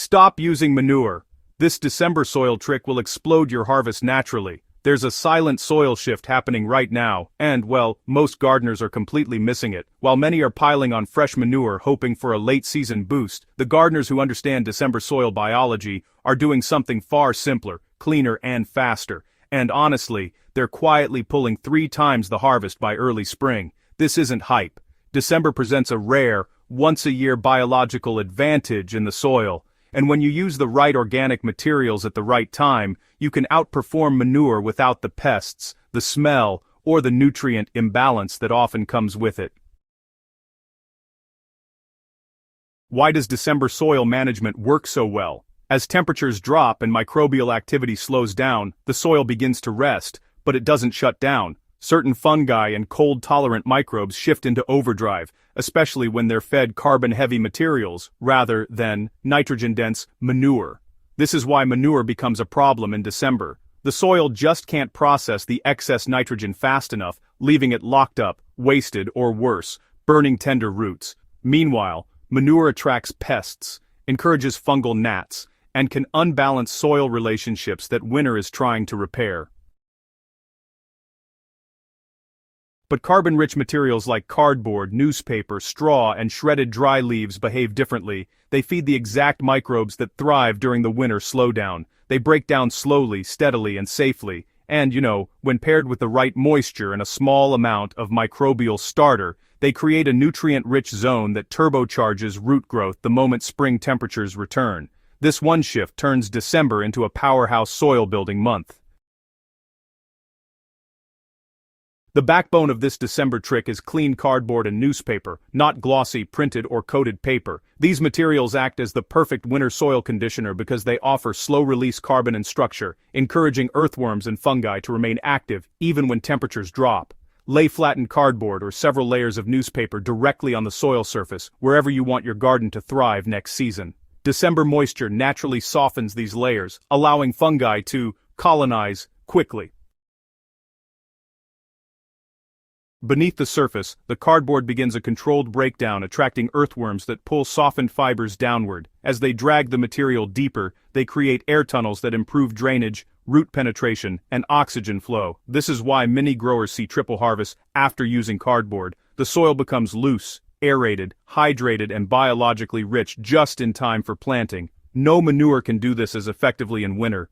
Stop using manure. This December soil trick will explode your harvest naturally. There's a silent soil shift happening right now, and, well, most gardeners are completely missing it. While many are piling on fresh manure hoping for a late-season boost, the gardeners who understand December soil biology are doing something far simpler, cleaner and faster. And honestly, they're quietly pulling 3 times the harvest by early spring. This isn't hype. December presents a rare, once-a-year biological advantage in the soil. And when you use the right organic materials at the right time, you can outperform manure without the pests, the smell, or the nutrient imbalance that often comes with it. Why does December soil management work so well? As temperatures drop and microbial activity slows down, the soil begins to rest, but it doesn't shut down. Certain fungi and cold-tolerant microbes shift into overdrive, especially when they're fed carbon-heavy materials, rather than nitrogen-dense manure. This is why manure becomes a problem in December. The soil just can't process the excess nitrogen fast enough, leaving it locked up, wasted, or worse, burning tender roots. Meanwhile, manure attracts pests, encourages fungal gnats, and can unbalance soil relationships that winter is trying to repair. But carbon-rich materials like cardboard, newspaper, straw, and shredded dry leaves behave differently. They feed the exact microbes that thrive during the winter slowdown. They break down slowly, steadily, and safely. And, when paired with the right moisture and a small amount of microbial starter, they create a nutrient-rich zone that turbocharges root growth the moment spring temperatures return. This one shift turns December into a powerhouse soil-building month. The backbone of this December trick is clean cardboard and newspaper, not glossy printed or coated paper. These materials act as the perfect winter soil conditioner because they offer slow-release carbon and structure, encouraging earthworms and fungi to remain active even when temperatures drop. Lay flattened cardboard or several layers of newspaper directly on the soil surface, wherever you want your garden to thrive next season. December moisture naturally softens these layers, allowing fungi to colonize quickly. Beneath the surface, the cardboard begins a controlled breakdown, attracting earthworms that pull softened fibers downward. As they drag the material deeper, they create air tunnels that improve drainage, root penetration, and oxygen flow. This is why many growers see triple harvests after using cardboard. The soil becomes loose, aerated, hydrated, and biologically rich just in time for planting. No manure can do this as effectively in winter.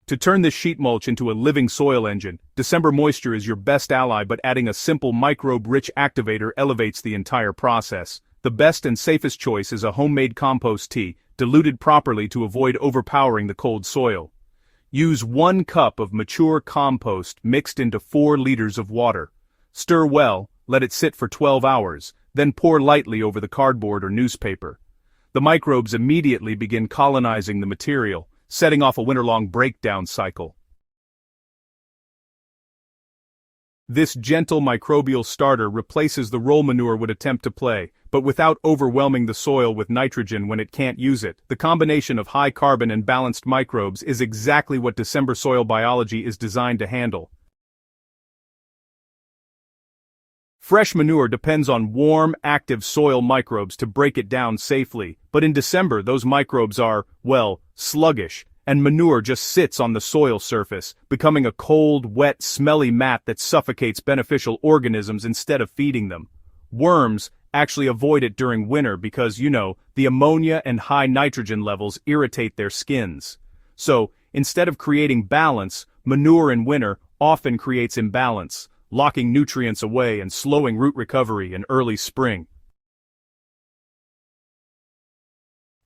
To turn this sheet mulch into a living soil engine, December moisture is your best ally, but adding a simple microbe-rich activator elevates the entire process. The best and safest choice is a homemade compost tea, diluted properly to avoid overpowering the cold soil. Use 1 cup of mature compost mixed into 4 liters of water. Stir well, let it sit for 12 hours, then pour lightly over the cardboard or newspaper. The microbes immediately begin colonizing the material, setting off a winter-long breakdown cycle. This gentle microbial starter replaces the role manure would attempt to play, but without overwhelming the soil with nitrogen when it can't use it. The combination of high carbon and balanced microbes is exactly what December soil biology is designed to handle. Fresh manure depends on warm, active soil microbes to break it down safely, but in December those microbes are, sluggish, and manure just sits on the soil surface, becoming a cold, wet, smelly mat that suffocates beneficial organisms instead of feeding them. Worms actually avoid it during winter because, the ammonia and high nitrogen levels irritate their skins. So, instead of creating balance, manure in winter often creates imbalance, locking nutrients away and slowing root recovery in early spring.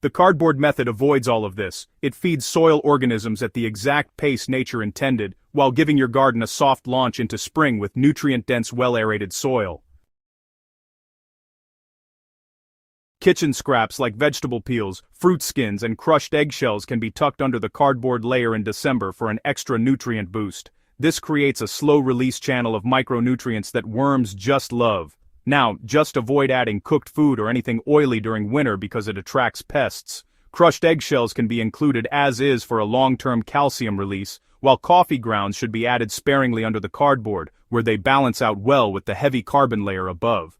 The cardboard method avoids all of this. It feeds soil organisms at the exact pace nature intended, while giving your garden a soft launch into spring with nutrient-dense, well-aerated soil. Kitchen scraps like vegetable peels, fruit skins, and crushed eggshells can be tucked under the cardboard layer in December for an extra nutrient boost. This creates a slow-release channel of micronutrients that worms just love. Now, just avoid adding cooked food or anything oily during winter because it attracts pests. Crushed eggshells can be included as is for a long-term calcium release, while coffee grounds should be added sparingly under the cardboard, where they balance out well with the heavy carbon layer above.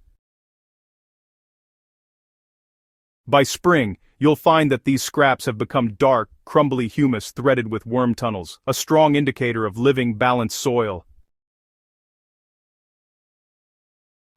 By spring, you'll find that these scraps have become dark, crumbly humus threaded with worm tunnels, a strong indicator of living, balanced soil.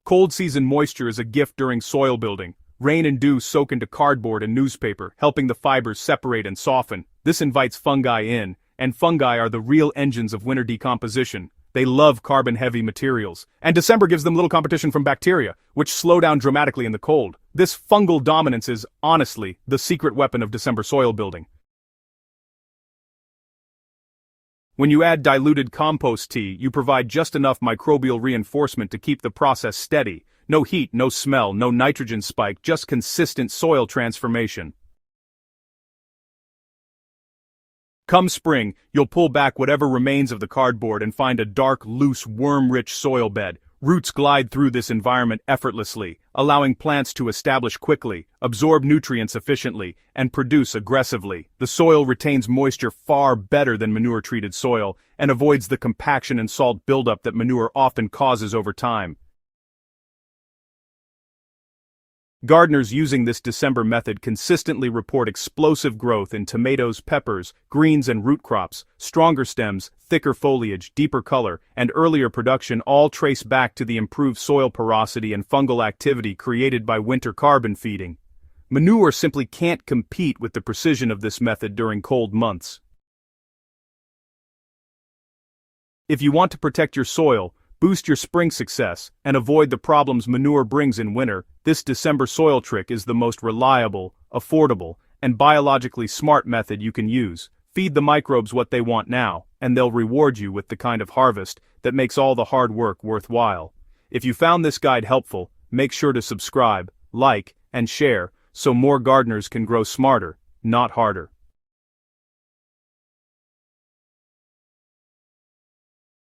Cold season moisture is a gift during soil building. Rain and dew soak into cardboard and newspaper, helping the fibers separate and soften. This invites fungi in, and fungi are the real engines of winter decomposition. They love carbon-heavy materials. And December gives them little competition from bacteria, which slow down dramatically in the cold. This fungal dominance is, honestly, the secret weapon of December soil building. When you add diluted compost tea, you provide just enough microbial reinforcement to keep the process steady. No heat, no smell, no nitrogen spike, just consistent soil transformation. Come spring, you'll pull back whatever remains of the cardboard and find a dark, loose, worm-rich soil bed. Roots glide through this environment effortlessly, allowing plants to establish quickly, absorb nutrients efficiently, and produce aggressively. The soil retains moisture far better than manure-treated soil, and avoids the compaction and salt buildup that manure often causes over time. Gardeners using this December method consistently report explosive growth in tomatoes, peppers, greens and root crops. Stronger stems, thicker foliage, deeper color, and earlier production all trace back to the improved soil porosity and fungal activity created by winter carbon feeding. Manure simply can't compete with the precision of this method during cold months. If you want to protect your soil, boost your spring success, and avoid the problems manure brings in winter, this December soil trick is the most reliable, affordable, and biologically smart method you can use. Feed the microbes what they want now, and they'll reward you with the kind of harvest that makes all the hard work worthwhile. If you found this guide helpful, make sure to subscribe, like, and share, so more gardeners can grow smarter, not harder.